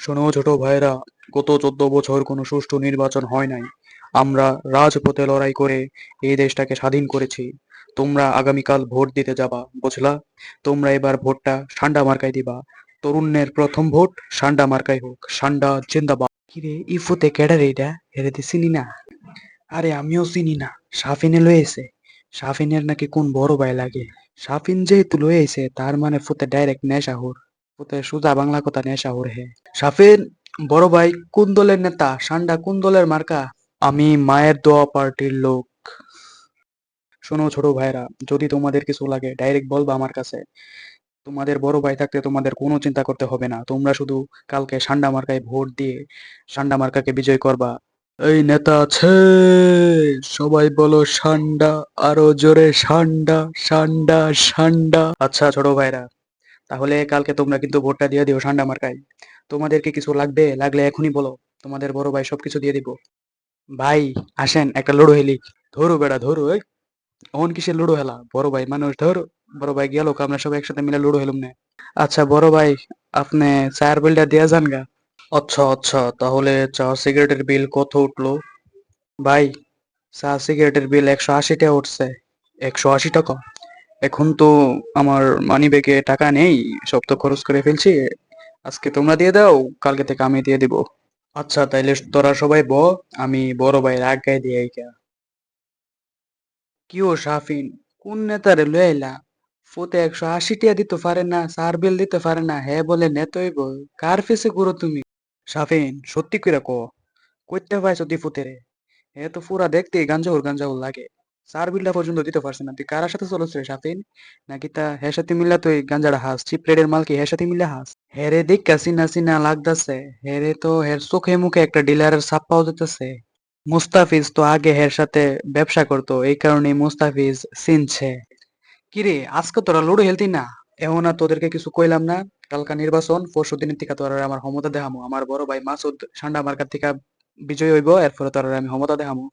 শোনো ছোট ভাইরা, গত 14 বছর কোনো সুষ্ঠু নির্বাচন হয় নাই। আমরা রাজপথে লড়াই করে এই দেশটাকে স্বাধীন করেছি। তোমরা আগামীকাল ভোট দিতে যাবা, বুঝলা? তোমরা এবার ভোটটা সান্ডা মার্কায় দিবা। তরুণের প্রথম ভোট সান্ডা মার্কায় হোক। সান্ডা জিন্দাবাদ। কিরে ইফুতে কেডারে এটা? হেরেতে চিনি না। আরে আমিও চিনি না। সাফিনে লয়েছে। সাফিনের নাকি কোন বড় ভাই লাগে। সাফিন যেহেতু লয়েছে তার মানে ফুতে ডাইরেক্ট নেশাহুর। ফুতে সুজা বাংলা কথা নেশাহুর হে। সাফিন, বড় ভাই কোন দলের নেতা? সান্ডা কোন দলের মার্কা? আমি মায়ের দোয়া পার্টির লোক। শোনো ছোট ভাইরা, যদি তোমাদের কিছু লাগে ডাইরেক্ট বলবা আমার কাছে। তোমাদের বড় ভাই থাকতে তোমাদের কোনো চিন্তা করতে হবে না। তোমরা শুধু কালকে সান্ডা মার্কায় ভোট দিয়ে সান্ডা মার্কাকে বিজয় করবা। এই নেতা আছে, সবাই বলো সান্ডা, আরো জোরে সান্ডা, সান্ডা, সান্ডা। আচ্ছা ছোট ভাইরা, তাহলে কালকে তোমরা কিন্তু ভোটটা দিয়ে দিও সান্ডা মার্কায়। তোমাদেরকে কিছু লাগবে, লাগলে এখনই বলো। তোমাদের বড় ভাই সবকিছু দিয়ে দিব। ভাই আসেন একটা লুডো হেলি। ধরো বেড়া ধরো, এই অন কিসের লুডো হেলা? বড় ভাই মানুষ, ধরো। বড় ভাই গেল, আমরা সব একসাথে মিলে লুডো হেলুম না। আচ্ছা বড় ভাই, আপনি চায়ের বিলটা দিয়া যান গা। আচ্ছা আচ্ছা, তাহলে চা সিগারেটের বিল কত উঠলো? ভাই, চা সিগারেটের বিল 180 টাকা উঠছে। 180 টাকা? এখন তো আমার মানি ব্যাগে টাকা নেই, সব তো খরচ করে ফেলছি। আজকে তোমরা দিয়ে দাও, কালকে থেকে আমি দিয়ে দিব। আচ্ছা তাইলে তোরা সবাই আমি বড় ভাইয়ের আগে দিয়ে আইগা। কি ও শাফিন, কোন নেতারে লই আইলা? ফোতে 180 টাকা দিতে পারে না, সার বিল দিতে পারে না, হ্যাঁ বলে নেতইব? কার ফেসে ঘুরো তুমি? শাফিন সত্যি কইরা কইতে পাইছো তুই ফুতেরে? এ তো পুরা দেখতে গাঞ্জাউর গাঞ্জাউর লাগে। চার বিলটা পর্যন্ত দিতে পারছে না। তুই কার সাথে চলছ রে শাফিন? নাকি তা হ্যাঁ সাথে মিল্লা তুই গাঞ্জাটা হাস? চিপ রেডের মাল কি হ্যাঁ সাথে মিল্লা হাস? হেরে দেখা চিনা চিনা লাগতাছে। হেরে তো হের চোখে মুখে একটা ডিলারের ছাপ পাওয়া যেতেছে। মুস্তাফিজ তো আগে হের সাথে ব্যবসা করতো, এই কারণে মুস্তাফিজ চিনছে। কিরে আজকে তোরা লুডো খেলতি না? এমন আর তোদেরকে কিছু কইলাম না? কালকা নির্বাচন, পরশু দিনের থেকে তোরা আমার ক্ষমতা দেখামু। আমার বড় ভাই মাসুদ সান্ডা মার্কার থেকে বিজয় হইব, এরপরে তোরা আমি ক্ষমতা দেখামু।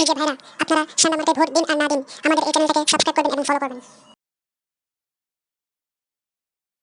এই যে ভাইরা, আপনারা সান্ডা মার্কায় ভোট দিন আর না দিন, আমাদের এই চ্যানেলটাকে সাবস্ক্রাইব করবেন এবং ফলো করবেন।